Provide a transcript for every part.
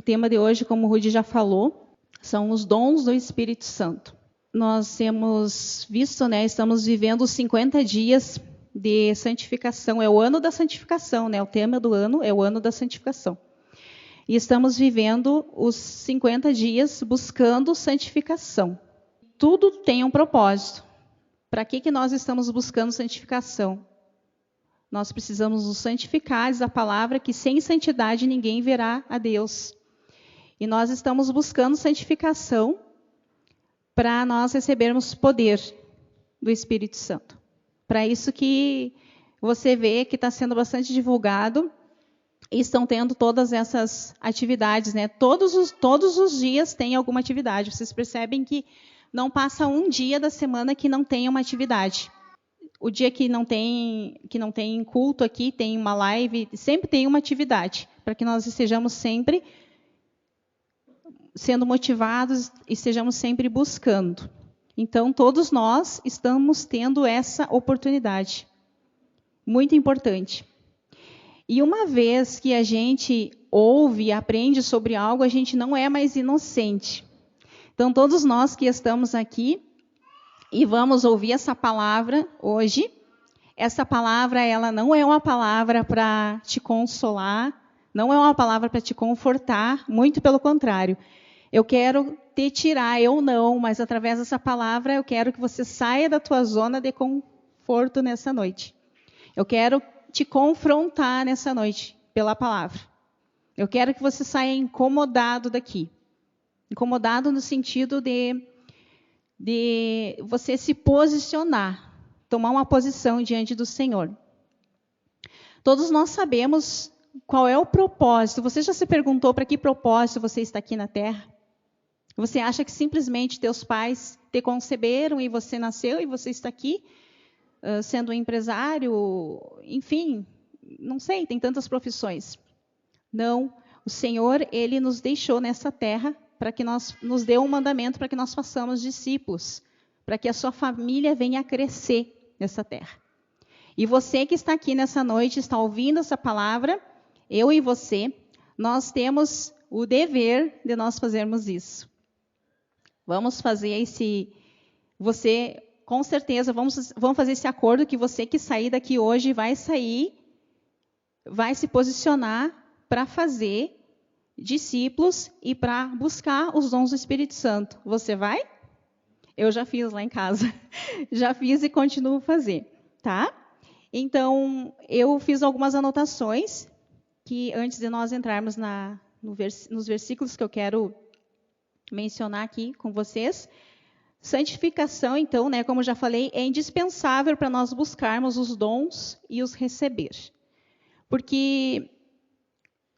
tema de hoje, como o Rudy já falou, são os dons do Espírito Santo. Nós temos visto, estamos vivendo os 50 dias de santificação. É o ano da santificação, O tema do ano é o ano da santificação. E estamos vivendo os 50 dias buscando santificação. Tudo tem um propósito. Para que nós estamos buscando santificação? Nós precisamos nos santificar, diz a palavra, que sem santidade ninguém verá a Deus. E nós estamos buscando santificação para nós recebermos poder do Espírito Santo. Para isso que você vê que está sendo bastante divulgado e estão tendo todas essas atividades, Todos os dias tem alguma atividade. Vocês percebem que não passa um dia da semana que não tenha uma atividade. O dia que não tem culto aqui, tem uma live, sempre tem uma atividade, para que nós estejamos sempre sendo motivados e estejamos sempre buscando. Então, todos nós estamos tendo essa oportunidade. Muito importante. E uma vez que a gente ouve e aprende sobre algo, a gente não é mais inocente. Então, todos nós que estamos aqui e vamos ouvir essa palavra hoje, essa palavra ela não é uma palavra para te consolar, não é uma palavra para te confortar, muito pelo contrário. Eu quero te tirar, eu não, mas através dessa palavra eu quero que você saia da tua zona de conforto nessa noite. Eu quero te confrontar nessa noite pela palavra. Eu quero que você saia incomodado daqui. Incomodado no sentido de você se posicionar, tomar uma posição diante do Senhor. Todos nós sabemos qual é o propósito. Você já se perguntou para que propósito você está aqui na Terra? Você acha que simplesmente teus pais te conceberam e você nasceu e você está aqui sendo um empresário? Enfim, não sei, tem tantas profissões. Não, o Senhor, Ele nos deixou nessa terra para que nos dê um mandamento para que nós façamos discípulos, para que a sua família venha a crescer nessa terra. E você que está aqui nessa noite, está ouvindo essa palavra, eu e você, nós temos o dever de nós fazermos isso. Vamos fazer você, com certeza, vamos fazer esse acordo que você que sair daqui hoje vai se posicionar para fazer discípulos e para buscar os dons do Espírito Santo. Você vai? Eu já fiz lá em casa. Já fiz e continuo a fazer, tá? Então, eu fiz algumas anotações que antes de nós entrarmos nos versículos que eu quero mencionar aqui com vocês. Santificação, então, como já falei, é indispensável para nós buscarmos os dons e os receber. Porque,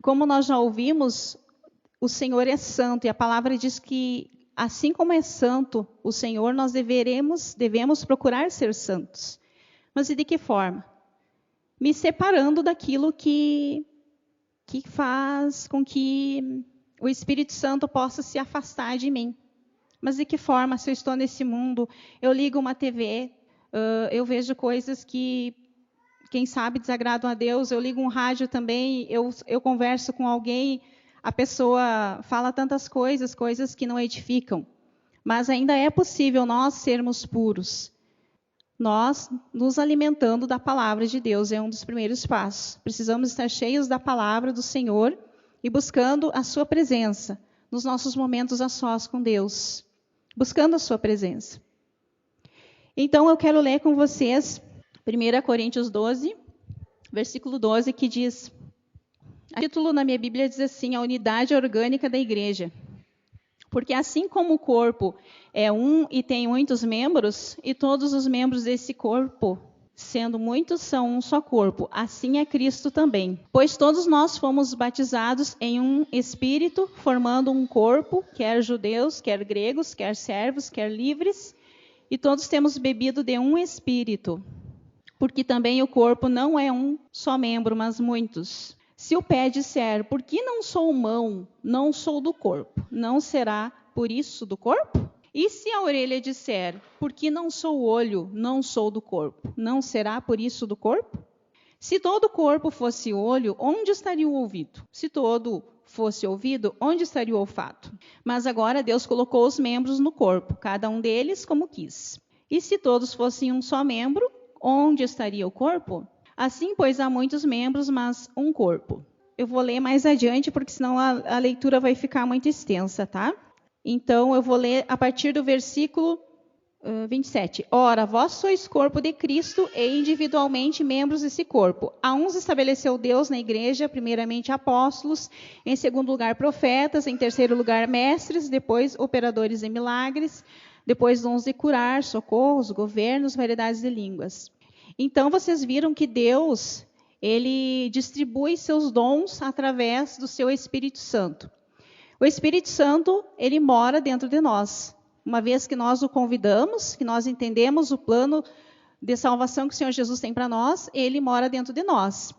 como nós já ouvimos, o Senhor é santo, e a palavra diz que, assim como é santo o Senhor, nós devemos procurar ser santos. Mas e de que forma? Me separando daquilo que faz com que o Espírito Santo possa se afastar de mim. Mas de que forma, se eu estou nesse mundo, eu ligo uma TV, eu vejo coisas que, quem sabe, desagradam a Deus, eu ligo um rádio também, eu converso com alguém, a pessoa fala tantas coisas que não edificam. Mas ainda é possível nós sermos puros. Nós nos alimentando da palavra de Deus é um dos primeiros passos. Precisamos estar cheios da palavra do Senhor e buscando a sua presença nos nossos momentos a sós com Deus. Buscando a sua presença. Então, eu quero ler com vocês 1 Coríntios 12, versículo 12, que diz... O título na minha Bíblia diz assim, a unidade orgânica da igreja. Porque assim como o corpo é um e tem muitos membros, e todos os membros desse corpo, sendo muitos, são um só corpo, assim é Cristo também. Pois todos nós fomos batizados em um Espírito, formando um corpo, quer judeus, quer gregos, quer servos, quer livres, e todos temos bebido de um Espírito. Porque também o corpo não é um só membro, mas muitos. Se o pé disser, por que não sou mão, não sou do corpo, não será por isso do corpo? E se a orelha disser, por que não sou olho, não sou do corpo, não será por isso do corpo? Se todo o corpo fosse olho, onde estaria o ouvido? Se todo fosse ouvido, onde estaria o olfato? Mas agora Deus colocou os membros no corpo, cada um deles como quis. E se todos fossem um só membro, onde estaria o corpo? Assim, pois, há muitos membros, mas um corpo. Eu vou ler mais adiante, porque senão a leitura vai ficar muito extensa, tá? Então, eu vou ler a partir do versículo 27. Ora, vós sois corpo de Cristo e individualmente membros desse corpo. A uns estabeleceu Deus na igreja, primeiramente apóstolos, em segundo lugar profetas, em terceiro lugar mestres, depois operadores de milagres, depois dons de curar, socorros, governos, variedades de línguas. Então, vocês viram que Deus, ele distribui seus dons através do seu Espírito Santo. O Espírito Santo, ele mora dentro de nós. Uma vez que nós o convidamos, que nós entendemos o plano de salvação que o Senhor Jesus tem para nós, ele mora dentro de nós.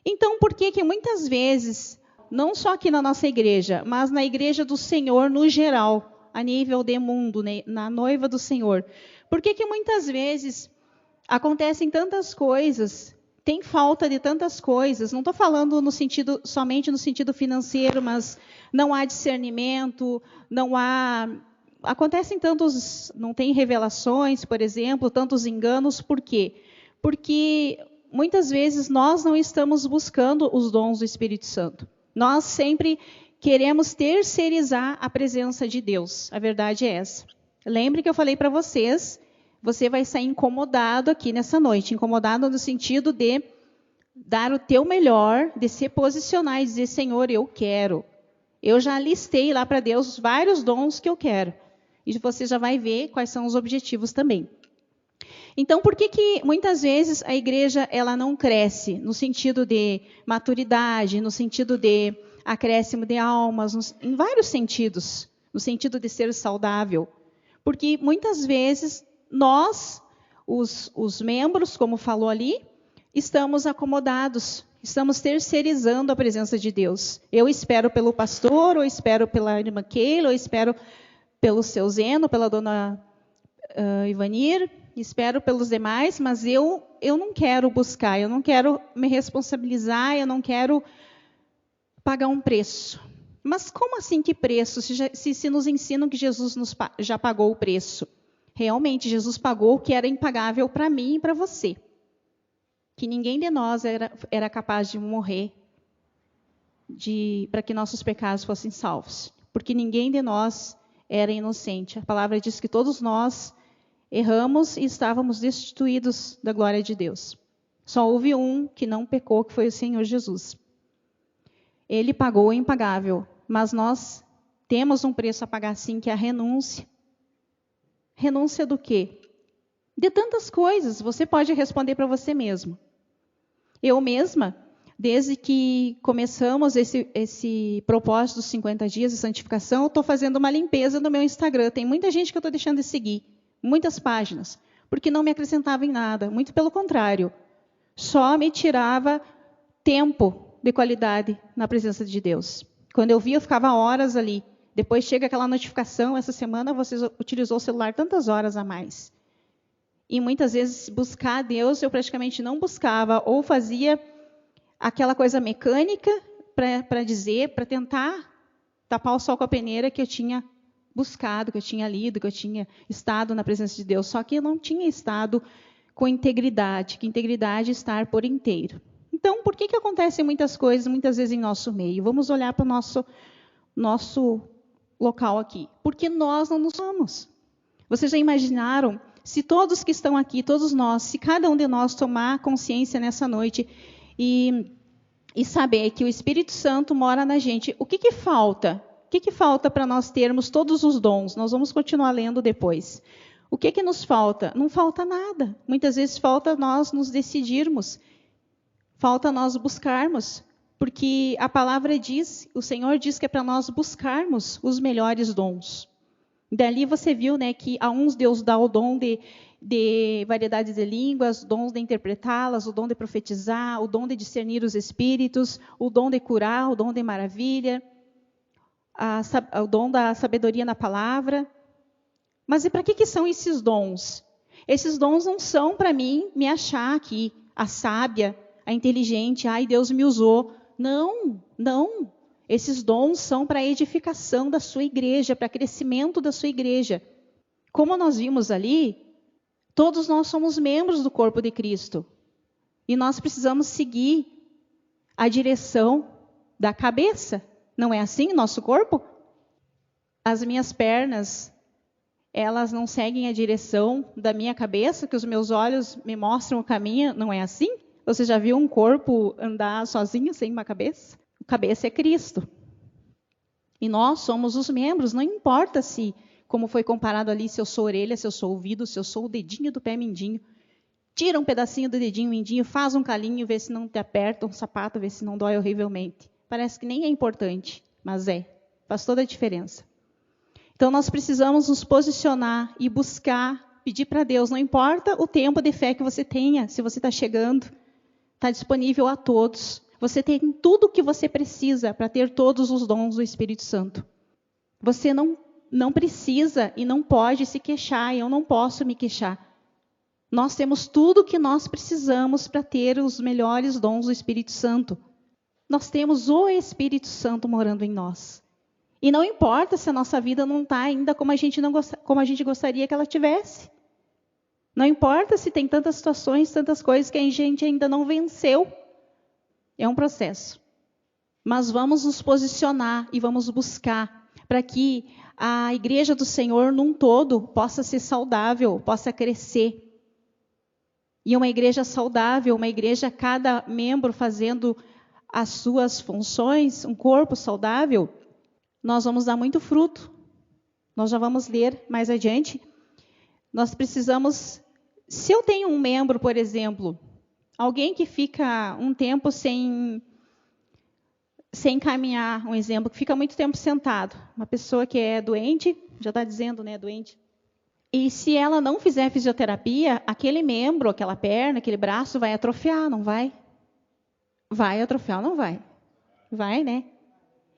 Então, por que muitas vezes, não só aqui na nossa igreja, mas na igreja do Senhor no geral, a nível de mundo, na noiva do Senhor, por que muitas vezes acontecem tantas coisas, tem falta de tantas coisas? Não estou falando somente no sentido financeiro, mas não há discernimento, acontecem tantos, não tem revelações, por exemplo, tantos enganos. Por quê? Porque muitas vezes nós não estamos buscando os dons do Espírito Santo. Nós sempre queremos terceirizar a presença de Deus. A verdade é essa. Lembre que eu falei para vocês, você vai sair incomodado aqui nessa noite. Incomodado no sentido de dar o teu melhor, de se posicionar e dizer, Senhor, eu quero. Eu já listei lá para Deus vários dons que eu quero. E você já vai ver quais são os objetivos também. Então, por que muitas vezes a igreja ela não cresce no sentido de maturidade, no sentido de acréscimo de almas, em vários sentidos, no sentido de ser saudável? Porque muitas vezes nós, os membros, como falou ali, estamos acomodados, estamos terceirizando a presença de Deus. Eu espero pelo pastor, ou espero pela irmã Keila, ou espero pelo seu Zeno, pela dona Ivanir, espero pelos demais, mas eu não quero buscar, eu não quero me responsabilizar, eu não quero pagar um preço. Mas como assim que preço? Se nos ensinam que Jesus já pagou o preço. Realmente, Jesus pagou o que era impagável para mim e para você. Que ninguém de nós era capaz de morrer para que nossos pecados fossem salvos. Porque ninguém de nós era inocente. A palavra diz que todos nós erramos e estávamos destituídos da glória de Deus. Só houve um que não pecou, que foi o Senhor Jesus. Ele pagou o impagável, mas nós temos um preço a pagar sim, que é a renúncia. Renúncia do quê? De tantas coisas. Você pode responder para você mesmo. Eu mesma, desde que começamos esse propósito dos 50 dias de santificação, eu estou fazendo uma limpeza no meu Instagram. Tem muita gente que eu estou deixando de seguir, muitas páginas, porque não me acrescentava em nada. Muito pelo contrário, só me tirava tempo de qualidade na presença de Deus. Quando eu via, eu ficava horas ali. Depois chega aquela notificação, essa semana você utilizou o celular tantas horas a mais. E muitas vezes buscar a Deus eu praticamente não buscava, ou fazia aquela coisa mecânica para tentar tapar o sol com a peneira que eu tinha buscado, que eu tinha lido, que eu tinha estado na presença de Deus. Só que eu não tinha estado com integridade, que integridade é estar por inteiro. Então, por que acontecem muitas coisas, muitas vezes em nosso meio? Vamos olhar para o nosso local aqui. Porque nós não nos amamos. Vocês já imaginaram, se todos que estão aqui, todos nós, se cada um de nós tomar consciência nessa noite e saber que o Espírito Santo mora na gente, o que falta? O que falta para nós termos todos os dons? Nós vamos continuar lendo depois. O que nos falta? Não falta nada. Muitas vezes falta nós nos decidirmos. Falta nós buscarmos. Porque a palavra diz, o Senhor diz que é para nós buscarmos os melhores dons. Dali você viu, né, que a uns Deus dá o dom de variedade de línguas, dons de interpretá-las, o dom de profetizar, o dom de discernir os espíritos, o dom de curar, o dom de maravilha, o dom da sabedoria na palavra. Mas e para que são esses dons? Esses dons não são para mim me achar aqui a sábia, a inteligente, ai, Deus me usou. Não, não. Esses dons são para a edificação da sua igreja, para crescimento da sua igreja. Como nós vimos ali, todos nós somos membros do corpo de Cristo. E nós precisamos seguir a direção da cabeça. Não é assim nosso corpo? As minhas pernas, elas não seguem a direção da minha cabeça, que os meus olhos me mostram o caminho, não é assim? Você já viu um corpo andar sozinho, sem uma cabeça? A cabeça é Cristo. E nós somos os membros, não importa se, como foi comparado ali, se eu sou orelha, se eu sou ouvido, se eu sou o dedinho do pé mindinho. Tira um pedacinho do dedinho mindinho, faz um calinho, vê se não te aperta, um sapato, vê se não dói horrivelmente. Parece que nem é importante, mas faz toda a diferença. Então nós precisamos nos posicionar e buscar, pedir para Deus, não importa o tempo de fé que você tenha, se você está chegando, está disponível a todos. Você tem tudo o que você precisa para ter todos os dons do Espírito Santo. Você não precisa e não pode se queixar, e eu não posso me queixar. Nós temos tudo o que nós precisamos para ter os melhores dons do Espírito Santo. Nós temos o Espírito Santo morando em nós. E não importa se a nossa vida não está ainda como a gente gostaria que ela tivesse. Não importa se tem tantas situações, tantas coisas que a gente ainda não venceu. É um processo. Mas vamos nos posicionar e vamos buscar para que a igreja do Senhor num todo possa ser saudável, possa crescer. E uma igreja saudável, uma igreja, cada membro fazendo as suas funções, um corpo saudável, nós vamos dar muito fruto. Nós já vamos ler mais adiante. Nós precisamos, se eu tenho um membro, por exemplo, alguém que fica um tempo sem caminhar, um exemplo, que fica muito tempo sentado, uma pessoa que é doente, já está dizendo, né, doente. E se ela não fizer fisioterapia, aquele membro, aquela perna, aquele braço vai atrofiar, não vai? Vai atrofiar, não vai? Vai, né?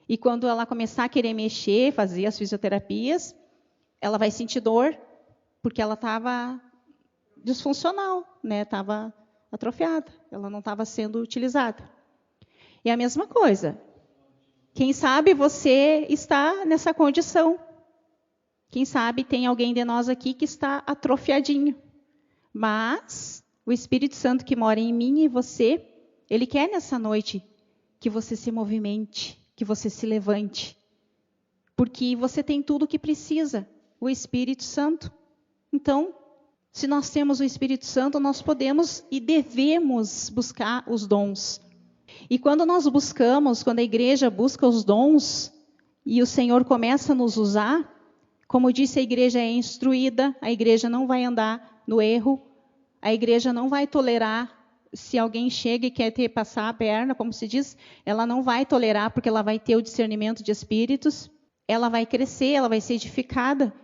E quando ela começar a querer mexer, fazer as fisioterapias, ela vai sentir dor, porque ela estava disfuncional, né? Estava atrofiada, ela não estava sendo utilizada. E a mesma coisa. Quem sabe você está nessa condição. Quem sabe tem alguém de nós aqui que está atrofiadinho. Mas o Espírito Santo que mora em mim e você, ele quer nessa noite que você se movimente, que você se levante. Porque você tem tudo o que precisa, o Espírito Santo. Então, se nós temos o Espírito Santo, nós podemos e devemos buscar os dons. E quando nós buscamos, quando a igreja busca os dons, e o Senhor começa a nos usar, como disse, a igreja é instruída, a igreja não vai andar no erro, a igreja não vai tolerar, se alguém chega e quer passar a perna, como se diz, ela não vai tolerar, porque ela vai ter o discernimento de espíritos, ela vai crescer, ela vai ser edificada,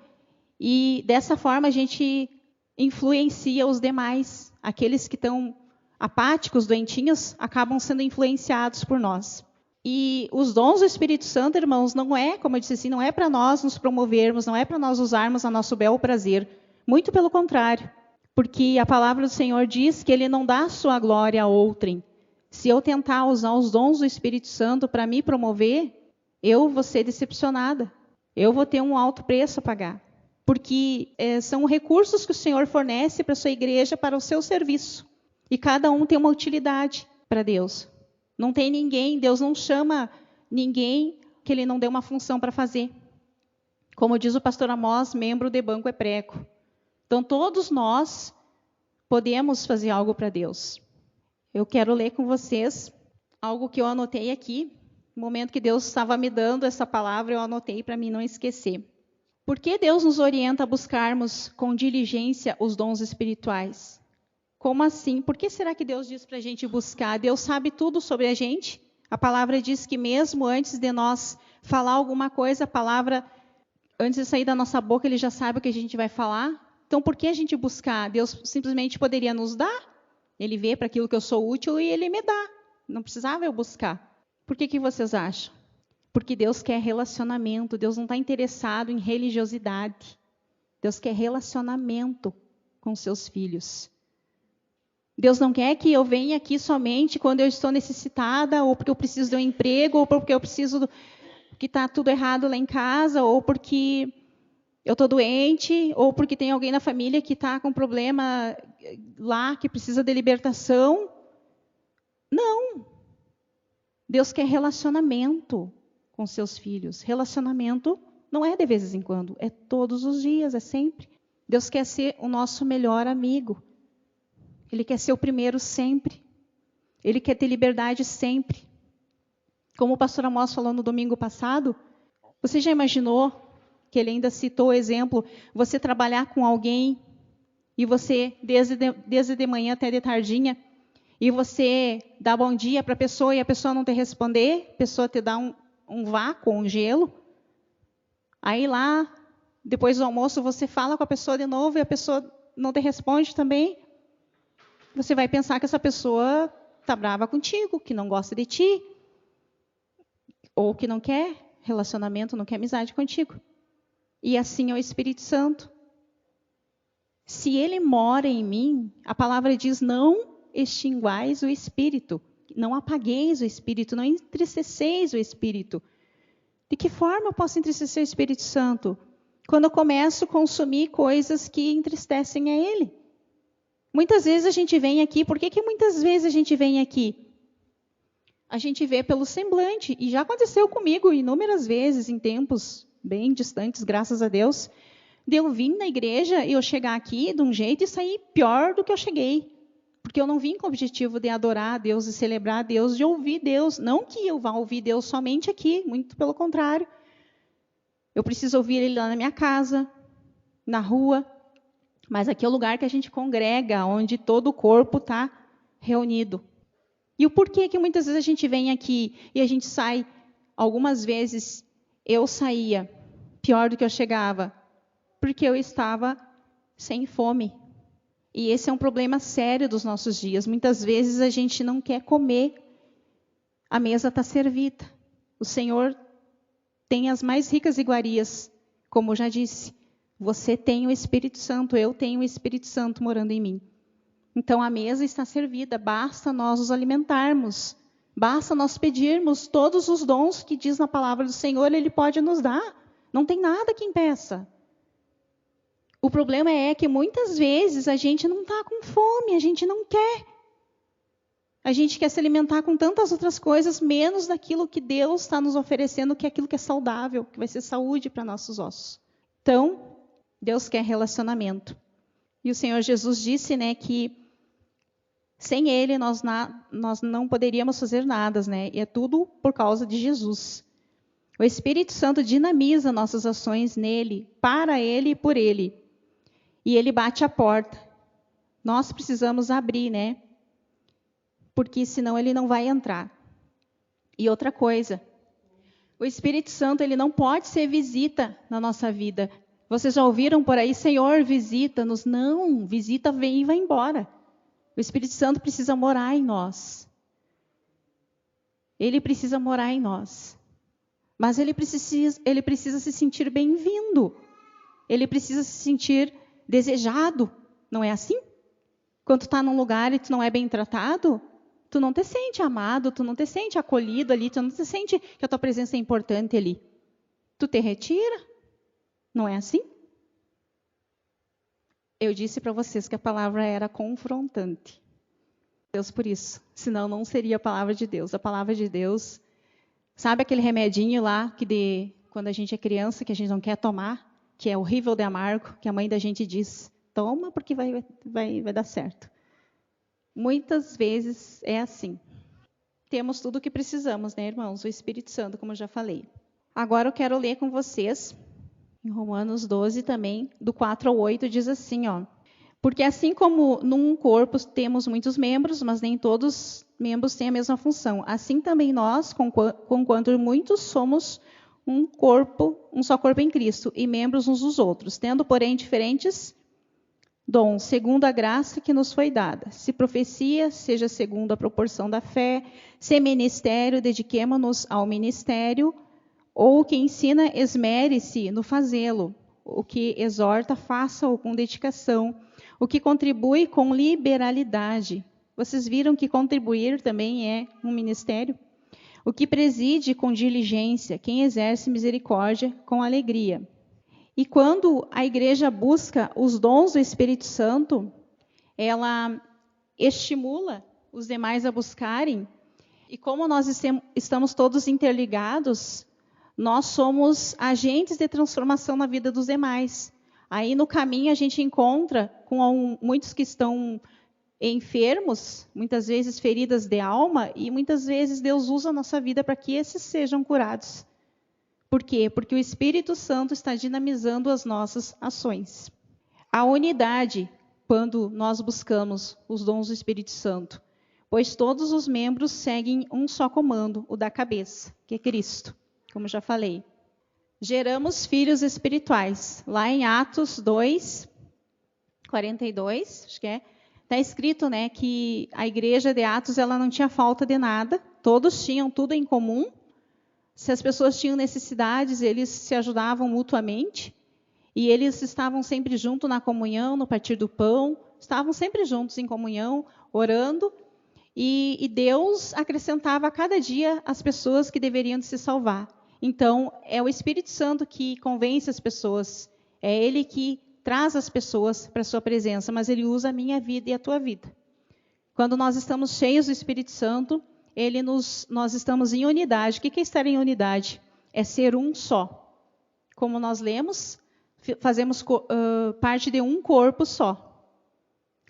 e dessa forma a gente influencia os demais, aqueles que estão apáticos, doentinhos, acabam sendo influenciados por nós. E os dons do Espírito Santo, irmãos, não é, como eu disse assim, não é para nós nos promovermos, não é para nós usarmos a nosso bel prazer. Muito pelo contrário. Porque a palavra do Senhor diz que Ele não dá a sua glória a outrem. Se eu tentar usar os dons do Espírito Santo para me promover, eu vou ser decepcionada. Eu vou ter um alto preço a pagar. Porque são recursos que o Senhor fornece para a sua igreja, para o seu serviço. E cada um tem uma utilidade para Deus. Não tem ninguém, Deus não chama ninguém que Ele não dê uma função para fazer. Como diz o pastor Amós, membro de banco é prego. Então, todos nós podemos fazer algo para Deus. Eu quero ler com vocês algo que eu anotei aqui. No momento que Deus estava me dando essa palavra, eu anotei para mim não esquecer. Por que Deus nos orienta a buscarmos com diligência os dons espirituais? Como assim? Por que será que Deus diz para a gente buscar? Deus sabe tudo sobre a gente. A palavra diz que mesmo antes de nós falar alguma coisa, a palavra, antes de sair da nossa boca, Ele já sabe o que a gente vai falar. Então, por que a gente buscar? Deus simplesmente poderia nos dar. Ele vê para aquilo que eu sou útil e Ele me dá. Não precisava eu buscar. Por que vocês acham? Porque Deus quer relacionamento. Deus não está interessado em religiosidade. Deus quer relacionamento com seus filhos. Deus não quer que eu venha aqui somente quando eu estou necessitada, ou porque eu preciso de um emprego, ou porque eu preciso que está tudo errado lá em casa, ou porque eu estou doente, ou porque tem alguém na família que está com problema lá, que precisa de libertação. Não. Deus quer relacionamento com seus filhos. Relacionamento não é de vez em quando, é todos os dias, é sempre. Deus quer ser o nosso melhor amigo. Ele quer ser o primeiro sempre. Ele quer ter liberdade sempre. Como o pastor Amós falou no domingo passado, você já imaginou, que ele ainda citou o exemplo, você trabalhar com alguém e você, desde de manhã até de tardinha, e você dá bom dia para a pessoa e a pessoa não te responder, a pessoa te dá um vácuo, um gelo. Aí lá, depois do almoço, você fala com a pessoa de novo e a pessoa não te responde também. Você vai pensar que essa pessoa está brava contigo, que não gosta de ti, ou que não quer relacionamento, não quer amizade contigo. E assim é o Espírito Santo. Se ele mora em mim, a palavra diz, não extinguais o Espírito, não apagueis o Espírito, não entristeceis o Espírito. De que forma eu posso entristecer o Espírito Santo? Quando eu começo a consumir coisas que entristecem a ele. Muitas vezes a gente vem aqui, por que muitas vezes a gente vem aqui? A gente vê pelo semblante, e já aconteceu comigo inúmeras vezes, em tempos bem distantes, graças a Deus, de eu vir na igreja e eu chegar aqui de um jeito e sair pior do que eu cheguei. Porque eu não vim com o objetivo de adorar a Deus, de celebrar a Deus, de ouvir Deus. Não que eu vá ouvir Deus somente aqui, muito pelo contrário. Eu preciso ouvir Ele lá na minha casa, na rua. Mas aqui é o lugar que a gente congrega, onde todo o corpo está reunido. E o porquê que muitas vezes a gente vem aqui e a gente sai, algumas vezes eu saía pior do que eu chegava, porque eu estava sem fome. E esse é um problema sério dos nossos dias. Muitas vezes a gente não quer comer, a mesa está servida. O Senhor tem as mais ricas iguarias, como eu já disse. Você tem o Espírito Santo, eu tenho o Espírito Santo morando em mim. Então a mesa está servida, basta nós nos alimentarmos, basta nós pedirmos todos os dons que diz na palavra do Senhor, Ele pode nos dar. Não tem nada que impeça. O problema é que muitas vezes a gente não está com fome, a gente não quer. A gente quer se alimentar com tantas outras coisas, menos daquilo que Deus está nos oferecendo, que é aquilo que é saudável, que vai ser saúde para nossos ossos. Então, Deus quer relacionamento. E o Senhor Jesus disse, né, que sem Ele nós não poderíamos fazer nada, né? E é tudo por causa de Jesus. O Espírito Santo dinamiza nossas ações nele, para Ele e por Ele. E Ele bate a porta. Nós precisamos abrir, né? Porque senão Ele não vai entrar. E outra coisa, o Espírito Santo ele não pode ser visita na nossa vida. Vocês já ouviram por aí, Senhor, visita-nos? Não, visita, vem e vai embora. O Espírito Santo precisa morar em nós. Ele precisa morar em nós. Mas ele precisa se sentir bem-vindo. Ele precisa se sentir desejado. Não é assim? Quando tu está num lugar e tu não é bem tratado, tu não te sente amado, tu não te sente acolhido ali, tu não te sente que a tua presença é importante ali. Tu te retira. Não é assim? Eu disse para vocês que a palavra era confrontante. Deus por isso. Senão não seria a palavra de Deus. A palavra de Deus, sabe aquele remedinho lá que quando a gente é criança que a gente não quer tomar, que é horrível de amargo, que a mãe da gente diz, toma porque vai dar certo. Muitas vezes é assim. Temos tudo o que precisamos, né, irmãos? O Espírito Santo, como eu já falei. Agora eu quero ler com vocês em Romanos 12 também, do 4 ao 8, diz assim, ó. Porque assim como num corpo temos muitos membros, mas nem todos os membros têm a mesma função. Assim também nós, conquanto muitos, somos um corpo, um só corpo em Cristo, e membros uns dos outros, tendo, porém, diferentes dons, segundo a graça que nos foi dada. Se profecia, seja segundo a proporção da fé. Se ministério, dediquemo-nos ao ministério. Ou o que ensina, esmere-se no fazê-lo. O que exorta, faça-o com dedicação. O que contribui, com liberalidade. Vocês viram que contribuir também é um ministério? O que preside com diligência, quem exerce misericórdia com alegria. E quando a igreja busca os dons do Espírito Santo, ela estimula os demais a buscarem. E como nós estamos todos interligados, nós somos agentes de transformação na vida dos demais. Aí no caminho a gente encontra com muitos que estão enfermos, muitas vezes feridas de alma, e muitas vezes Deus usa a nossa vida para que esses sejam curados. Por quê? Porque o Espírito Santo está dinamizando as nossas ações. A unidade, quando nós buscamos os dons do Espírito Santo, pois todos os membros seguem um só comando, o da cabeça, que é Cristo, como já falei. Geramos filhos espirituais. Lá em Atos 2, 42, acho que está escrito, né, que a igreja de Atos ela não tinha falta de nada, todos tinham tudo em comum. Se as pessoas tinham necessidades, eles se ajudavam mutuamente. E eles estavam sempre juntos na comunhão, no partir do pão, estavam sempre juntos em comunhão, orando. E Deus acrescentava a cada dia as pessoas que deveriam de se salvar. Então, é o Espírito Santo que convence as pessoas. É Ele que traz as pessoas para a sua presença, mas Ele usa a minha vida e a tua vida. Quando nós estamos cheios do Espírito Santo, nós estamos em unidade. O que é estar em unidade? É ser um só. Como nós lemos, fazemos parte de um corpo só.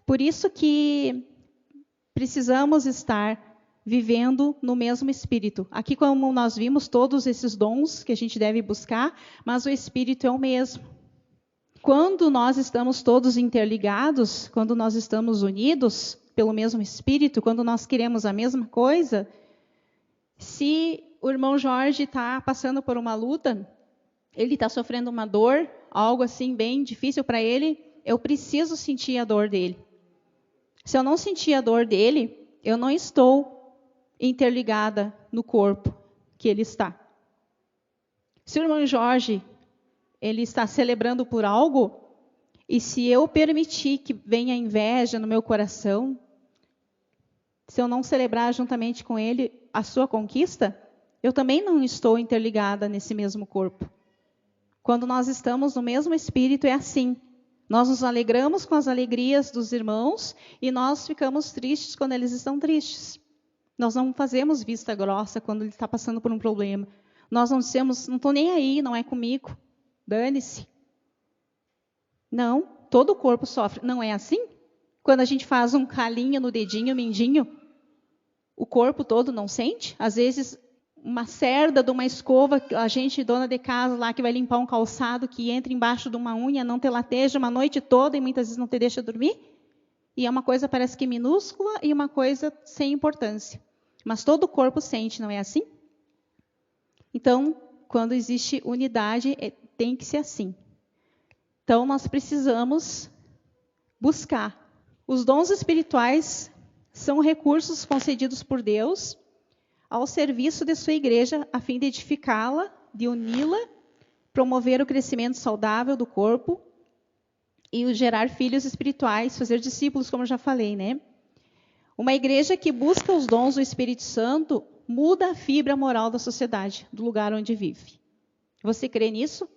Por isso que precisamos estar vivendo no mesmo Espírito. Aqui, como nós vimos, todos esses dons que a gente deve buscar, mas o Espírito é o mesmo. Quando nós estamos todos interligados, quando nós estamos unidos pelo mesmo Espírito, quando nós queremos a mesma coisa, se o irmão Jorge está passando por uma luta, ele está sofrendo uma dor, algo assim bem difícil para ele, eu preciso sentir a dor dele. Se eu não sentir a dor dele, eu não estou interligada no corpo que ele está. Se o irmão Jorge ele está celebrando por algo, e se eu permitir que venha inveja no meu coração, se eu não celebrar juntamente com ele a sua conquista, eu também não estou interligada nesse mesmo corpo. Quando nós estamos no mesmo Espírito, é assim. Nós nos alegramos com as alegrias dos irmãos e nós ficamos tristes quando eles estão tristes. Nós não fazemos vista grossa quando ele está passando por um problema. Nós não dizemos, não estou nem aí, não é comigo. Dane-se. Não, todo o corpo sofre. Não é assim? Quando a gente faz um calinho no dedinho, mindinho, o corpo todo não sente? Às vezes, uma cerda de uma escova, a gente, dona de casa lá, que vai limpar um calçado, que entra embaixo de uma unha, não te lateja uma noite toda e muitas vezes não te deixa dormir? E é uma coisa, parece que minúscula e uma coisa sem importância. Mas todo o corpo sente, não é assim? Então, quando existe unidade, tem que ser assim. Então, nós precisamos buscar. Os dons espirituais são recursos concedidos por Deus ao serviço de sua igreja, a fim de edificá-la, de uni-la, promover o crescimento saudável do corpo e gerar filhos espirituais, fazer discípulos, como eu já falei, né? Uma igreja que busca os dons do Espírito Santo muda a fibra moral da sociedade, do lugar onde vive. Você crê nisso?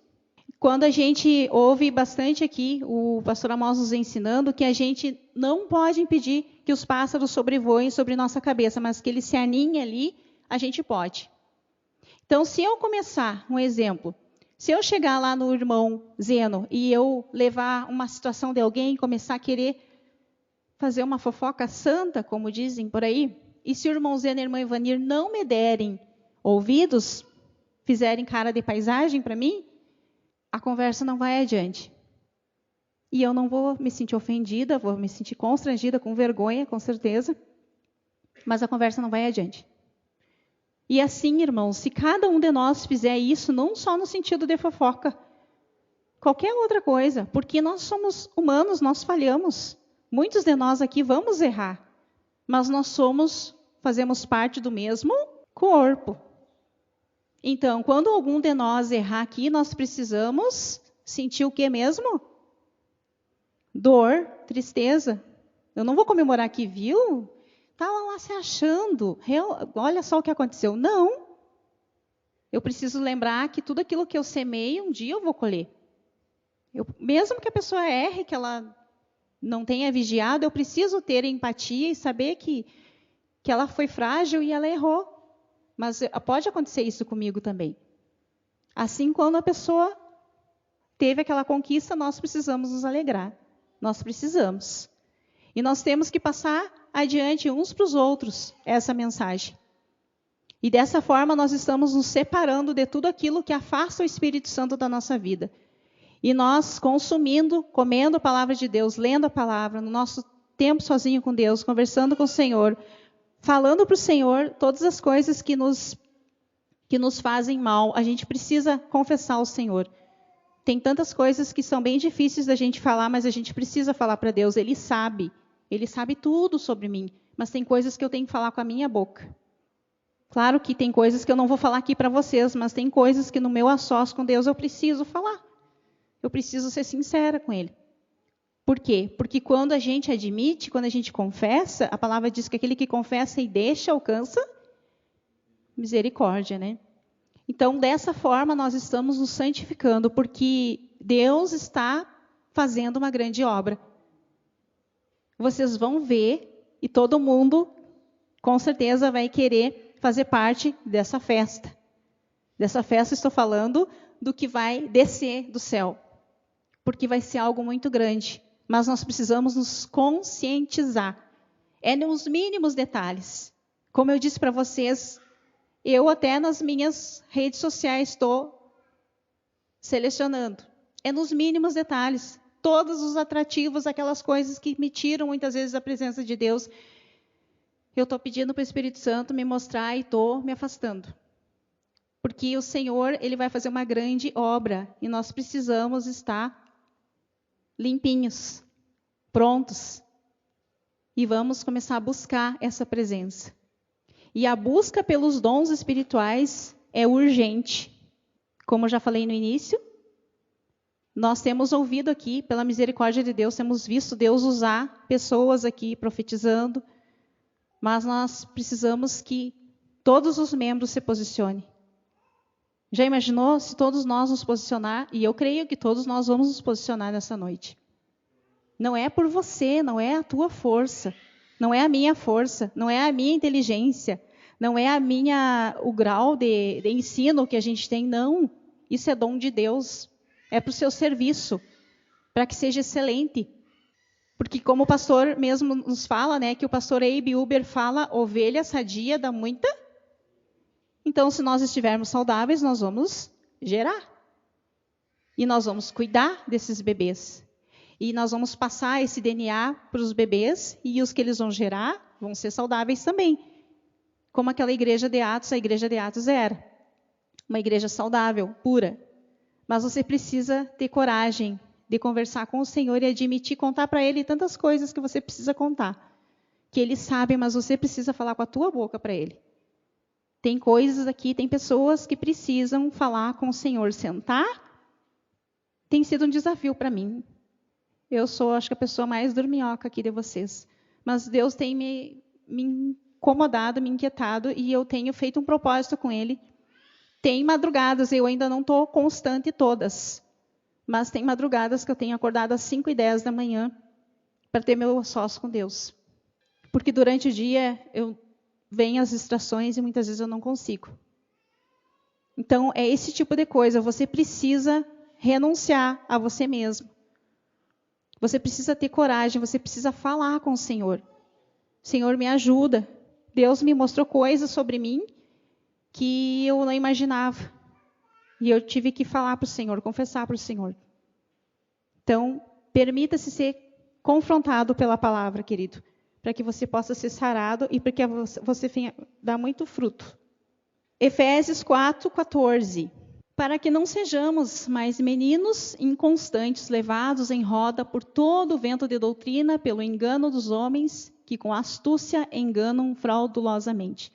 Quando a gente ouve bastante aqui o pastor Amós nos ensinando que a gente não pode impedir que os pássaros sobrevoem sobre nossa cabeça, mas que eles se aninhem ali, a gente pode. Então, se eu começar, um exemplo, se eu chegar lá no irmão Zeno e eu levar uma situação de alguém e começar a querer fazer uma fofoca santa, como dizem por aí, e se o irmão Zeno e a irmã Ivanir não me derem ouvidos, fizerem cara de paisagem para mim, a conversa não vai adiante. E eu não vou me sentir ofendida, vou me sentir constrangida, com vergonha, com certeza, mas a conversa não vai adiante. E assim, irmãos, se cada um de nós fizer isso, não só no sentido de fofoca, qualquer outra coisa, porque nós somos humanos, nós falhamos. Muitos de nós aqui vamos errar, mas nós fazemos parte do mesmo corpo. Então, quando algum de nós errar aqui, nós precisamos sentir o que mesmo? Dor, tristeza. Eu não vou comemorar aqui, viu? Está lá se achando. Olha só o que aconteceu. Não. Eu preciso lembrar que tudo aquilo que eu semeio, um dia eu vou colher. Mesmo que a pessoa erre, que ela não tenha vigiado, eu preciso ter empatia e saber que ela foi frágil e ela errou. Mas pode acontecer isso comigo também. Assim, quando a pessoa teve aquela conquista, nós precisamos nos alegrar. Nós precisamos. E nós temos que passar adiante uns para os outros essa mensagem. E dessa forma nós estamos nos separando de tudo aquilo que afasta o Espírito Santo da nossa vida. E nós consumindo, comendo a palavra de Deus, lendo a palavra, no nosso tempo sozinho com Deus, conversando com o Senhor, falando para o Senhor todas as coisas que nos fazem mal, a gente precisa confessar ao Senhor. Tem tantas coisas que são bem difíceis da gente falar, mas a gente precisa falar para Deus. Ele sabe tudo sobre mim, mas tem coisas que eu tenho que falar com a minha boca. Claro que tem coisas que eu não vou falar aqui para vocês, mas tem coisas que no meu a sós com Deus eu preciso falar. Eu preciso ser sincera com Ele. Por quê? Porque quando a gente admite, quando a gente confessa, a palavra diz que aquele que confessa e deixa alcança misericórdia, né? Então, dessa forma, nós estamos nos santificando, porque Deus está fazendo uma grande obra. Vocês vão ver, e todo mundo, com certeza, vai querer fazer parte dessa festa. Dessa festa, estou falando do que vai descer do céu, porque vai ser algo muito grande. Mas nós precisamos nos conscientizar. É nos mínimos detalhes. Como eu disse para vocês, eu até nas minhas redes sociais estou selecionando. É nos mínimos detalhes. Todos os atrativos, aquelas coisas que me tiram muitas vezes da presença de Deus. Eu estou pedindo para o Espírito Santo me mostrar e estou me afastando. Porque o Senhor, Ele vai fazer uma grande obra. E nós precisamos estar limpinhos, prontos. E vamos começar a buscar essa presença. E a busca pelos dons espirituais é urgente. Como eu já falei no início, nós temos ouvido aqui, pela misericórdia de Deus, temos visto Deus usar pessoas aqui profetizando, mas nós precisamos que todos os membros se posicionem. Já imaginou se todos nós nos posicionar? E eu creio que todos nós vamos nos posicionar nessa noite. Não é por você, não é a tua força, não é a minha força, não é a minha inteligência, não é o grau de ensino que a gente tem, não. Isso é dom de Deus. É para o seu serviço, para que seja excelente. Porque como o pastor mesmo nos fala, né, que o pastor Abe Uber fala, ovelha sadia dá muita. Então, se nós estivermos saudáveis, nós vamos gerar. E nós vamos cuidar desses bebês. E nós vamos passar esse DNA para os bebês, e os que eles vão gerar vão ser saudáveis também. Como aquela igreja de Atos, a igreja de Atos era. Uma igreja saudável, pura. Mas você precisa ter coragem de conversar com o Senhor e admitir, contar para Ele tantas coisas que você precisa contar. Que Ele sabe, mas você precisa falar com a tua boca para Ele. Tem coisas aqui, tem pessoas que precisam falar com o Senhor. Sentar tem sido um desafio para mim. Eu sou, acho que, a pessoa mais dorminhoca aqui de vocês. Mas Deus tem me incomodado, me inquietado, e eu tenho feito um propósito com Ele. Tem madrugadas, eu ainda não estou constante todas, mas tem madrugadas que eu tenho acordado às 5h10 da manhã para ter meu sós com Deus. Porque durante o dia vêm as distrações e muitas vezes eu não consigo. Então, é esse tipo de coisa. Você precisa renunciar a você mesmo. Você precisa ter coragem, você precisa falar com o Senhor. Senhor, me ajuda. Deus me mostrou coisas sobre mim que eu não imaginava. E eu tive que falar para o Senhor, confessar para o Senhor. Então, permita-se ser confrontado pela palavra, querido, para que você possa ser sarado e para que você venha dar muito fruto. Efésios 4:14. Para que não sejamos mais meninos inconstantes, levados em roda por todo o vento de doutrina, pelo engano dos homens, que com astúcia enganam fraudulosamente.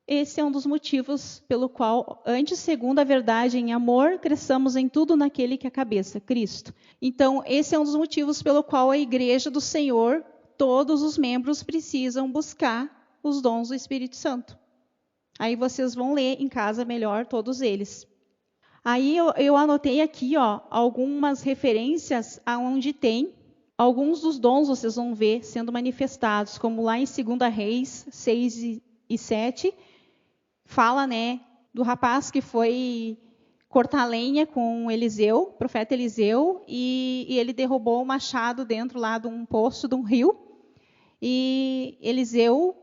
Esse é um dos motivos pelo qual, antes, segundo a verdade em amor, cresçamos em tudo naquele que é a cabeça, Cristo. Então, esse é um dos motivos pelo qual a igreja do Senhor, todos os membros precisam buscar os dons do Espírito Santo. Aí vocês vão ler em casa melhor todos eles. Aí eu anotei aqui, algumas referências aonde tem alguns dos dons, vocês vão ver sendo manifestados, como lá em 2 Reis 6 e 7, fala, né, do rapaz que foi cortar lenha com Eliseu, o profeta Eliseu, e ele derrubou o machado dentro lá de um poço, de um rio, e Eliseu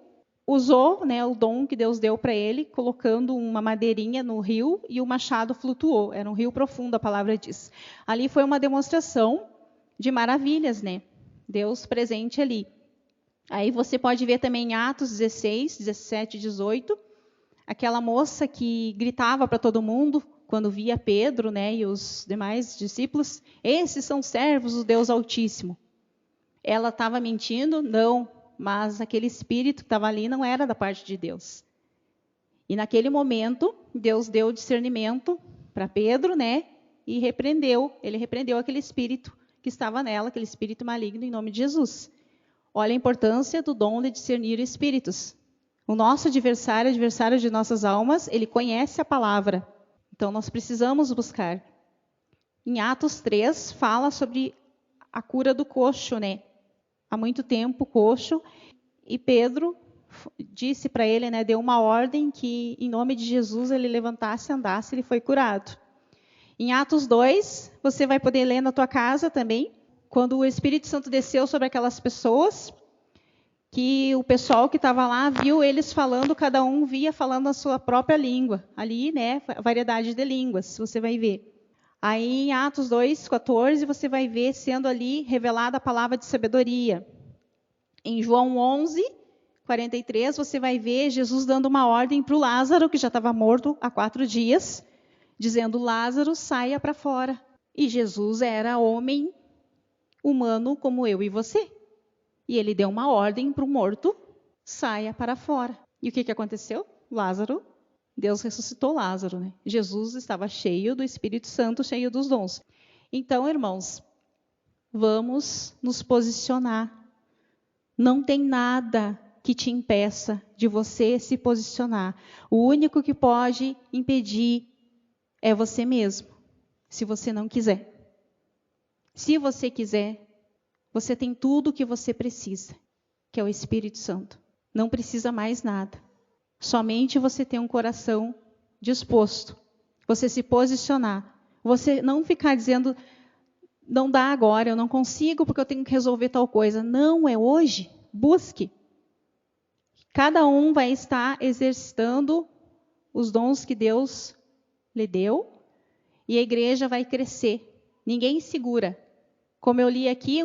usou, né, o dom que Deus deu para ele, colocando uma madeirinha no rio e o machado flutuou. Era um rio profundo, a palavra diz. Ali foi uma demonstração de maravilhas, né? Deus presente ali. Aí você pode ver também em Atos 16, 17 e 18, aquela moça que gritava para todo mundo quando via Pedro, né, e os demais discípulos: esses são servos do Deus Altíssimo. Ela estava mentindo? Não. Mas aquele espírito que estava ali não era da parte de Deus. E naquele momento, Deus deu discernimento para Pedro, né? E ele repreendeu aquele espírito que estava nela, aquele espírito maligno, em nome de Jesus. Olha a importância do dom de discernir espíritos. O nosso adversário de nossas almas, ele conhece a palavra. Então, nós precisamos buscar. Em Atos 3, fala sobre a cura do coxo, né? Há muito tempo, coxo, e Pedro disse para ele, né, deu uma ordem que, em nome de Jesus, ele levantasse e andasse, ele foi curado. Em Atos 2, você vai poder ler na tua casa também, quando o Espírito Santo desceu sobre aquelas pessoas, que o pessoal que estava lá viu eles falando, cada um via falando a sua própria língua. Ali, né, variedade de línguas, você vai ver. Aí em Atos 2:14, você vai ver sendo ali revelada a palavra de sabedoria. Em João 11:43, você vai ver Jesus dando uma ordem para o Lázaro, que já estava morto há 4 dias, dizendo: Lázaro, saia para fora. E Jesus era homem humano como eu e você. E ele deu uma ordem para o morto: saia para fora. E o que aconteceu? Lázaro, Deus ressuscitou Lázaro, né? Jesus estava cheio do Espírito Santo, cheio dos dons. Então, irmãos, vamos nos posicionar. Não tem nada que te impeça de você se posicionar. O único que pode impedir é você mesmo, se você não quiser. Se você quiser, você tem tudo o que você precisa, que é o Espírito Santo. Não precisa mais nada. Somente você ter um coração disposto, você se posicionar, você não ficar dizendo: não dá agora, eu não consigo porque eu tenho que resolver tal coisa. Não, é hoje. Busque. Cada um vai estar exercitando os dons que Deus lhe deu e a igreja vai crescer. Ninguém segura. Como eu li aqui,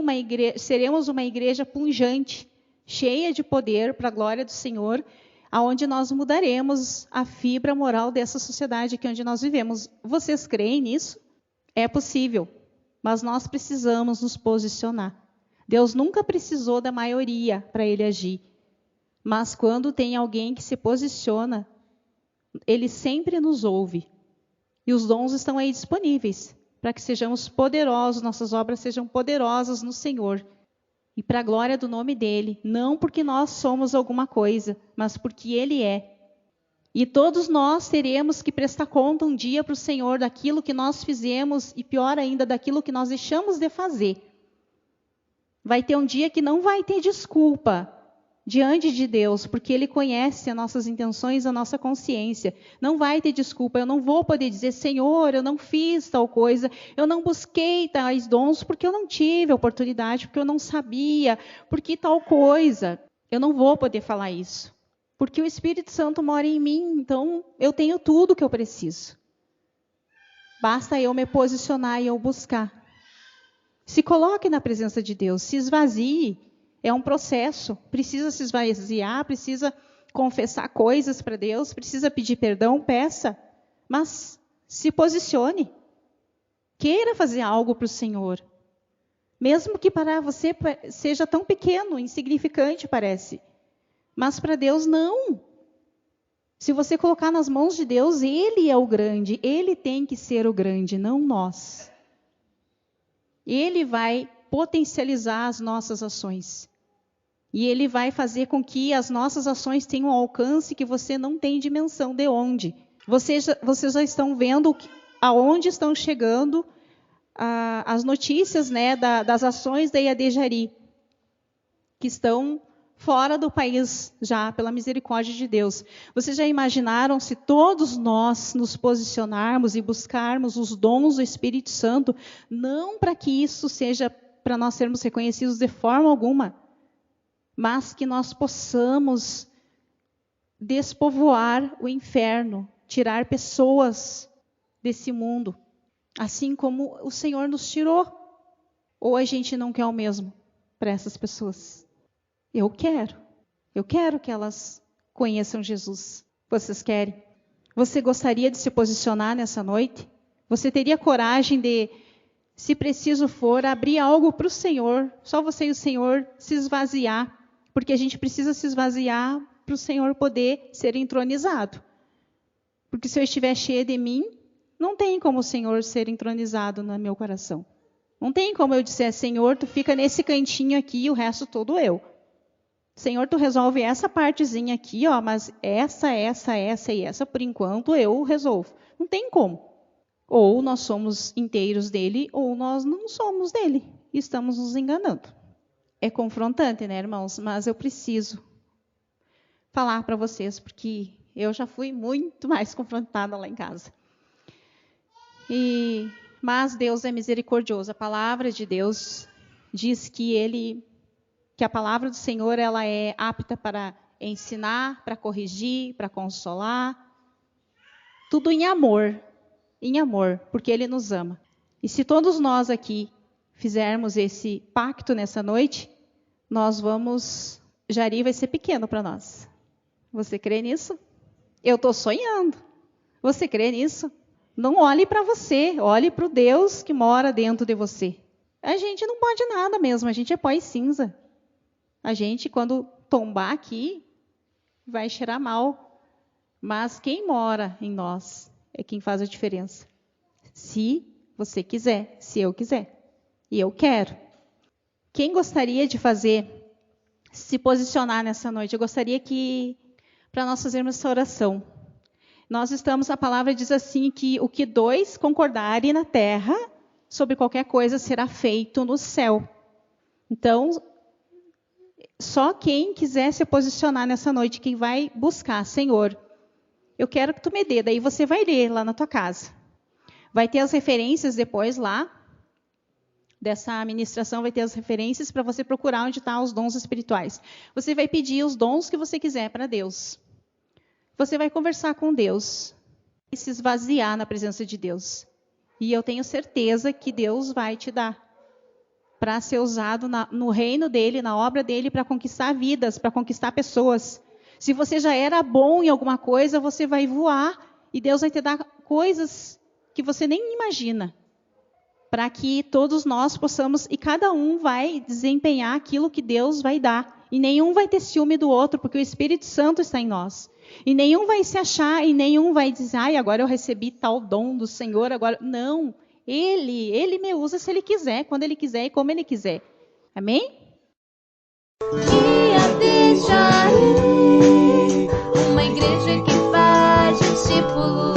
seremos uma igreja pujante, cheia de poder para a glória do Senhor, aonde nós mudaremos a fibra moral dessa sociedade aqui onde nós vivemos. Vocês creem nisso? É possível, mas nós precisamos nos posicionar. Deus nunca precisou da maioria para ele agir, mas quando tem alguém que se posiciona, ele sempre nos ouve. E os dons estão aí disponíveis para que sejamos poderosos, nossas obras sejam poderosas no Senhor. E para a glória do nome dele, não porque nós somos alguma coisa, mas porque ele é. E todos nós teremos que prestar conta um dia para o Senhor daquilo que nós fizemos e, pior ainda, daquilo que nós deixamos de fazer. Vai ter um dia que não vai ter desculpa diante de Deus, porque ele conhece as nossas intenções, a nossa consciência. Não vai ter desculpa, eu não vou poder dizer: Senhor, eu não fiz tal coisa, eu não busquei tais dons porque eu não tive a oportunidade, porque eu não sabia, porque tal coisa. Eu não vou poder falar isso, porque o Espírito Santo mora em mim, então eu tenho tudo o que eu preciso. Basta eu me posicionar e eu buscar. Se coloque na presença de Deus, se esvazie. É um processo, precisa se esvaziar, precisa confessar coisas para Deus, precisa pedir perdão, peça, mas se posicione. Queira fazer algo para o Senhor. Mesmo que para você seja tão pequeno, insignificante parece, mas para Deus não. Se você colocar nas mãos de Deus, Ele é o grande, Ele tem que ser o grande, não nós. Ele vai potencializar as nossas ações. E Ele vai fazer com que as nossas ações tenham um alcance que você não tem dimensão de onde. Vocês já estão vendo aonde estão chegando as notícias, né, das ações da IAD Jari, que estão fora do país já, pela misericórdia de Deus. Vocês já imaginaram se todos nós nos posicionarmos e buscarmos os dons do Espírito Santo, não para que isso seja para nós sermos reconhecidos de forma alguma, mas que nós possamos despovoar o inferno, tirar pessoas desse mundo, assim como o Senhor nos tirou. Ou a gente não quer o mesmo para essas pessoas? Eu quero que elas conheçam Jesus. Vocês querem? Você gostaria de se posicionar nessa noite? Você teria coragem de, se preciso for, abrir algo para o Senhor, só você e o Senhor se esvaziar, porque a gente precisa se esvaziar para o Senhor poder ser entronizado. Porque se eu estiver cheia de mim, não tem como o Senhor ser entronizado no meu coração. Não tem como eu dizer, Senhor, tu fica nesse cantinho aqui e o resto todo eu. Senhor, tu resolve essa partezinha aqui, ó, mas essa e essa, por enquanto, eu resolvo. Não tem como. Ou nós somos inteiros dele, ou nós não somos dele. E estamos nos enganando. É confrontante, né, irmãos? Mas eu preciso falar para vocês, porque eu já fui muito mais confrontada lá em casa. Mas Deus é misericordioso. A palavra de Deus diz que a palavra do Senhor ela é apta para ensinar, para corrigir, para consolar. Tudo em amor, porque Ele nos ama. E se todos nós aqui fizermos esse pacto nessa noite, Jari vai ser pequeno para nós. Você crê nisso? Eu estou sonhando. Você crê nisso? Não olhe para você, olhe para o Deus que mora dentro de você. A gente não pode nada mesmo, a gente é pó e cinza. A gente, quando tombar aqui, vai cheirar mal. Mas quem mora em nós é quem faz a diferença. Se você quiser, se eu quiser. E eu quero. Quem gostaria de se posicionar nessa noite? Eu gostaria para nós fazermos essa oração. A palavra diz assim, que o que dois concordarem na terra, sobre qualquer coisa, será feito no céu. Então, só quem quiser se posicionar nessa noite, quem vai buscar, Senhor, eu quero que tu me dê, daí você vai ler lá na tua casa. Vai ter as referências depois lá, dessa ministração vai ter as referências para você procurar onde estão os dons espirituais. Você vai pedir os dons que você quiser para Deus. Você vai conversar com Deus e se esvaziar na presença de Deus. E eu tenho certeza que Deus vai te dar para ser usado no reino dele, na obra dele, para conquistar vidas, para conquistar pessoas. Se você já era bom em alguma coisa, você vai voar e Deus vai te dar coisas que você nem imagina, para que todos nós possamos, e cada um vai desempenhar aquilo que Deus vai dar. E nenhum vai ter ciúme do outro, porque o Espírito Santo está em nós. E nenhum vai se achar, e nenhum vai dizer, agora eu recebi tal dom do Senhor, agora... Não, Ele me usa se Ele quiser, quando Ele quiser e como Ele quiser. Amém? IAD Jari, uma igreja que faz discípulos.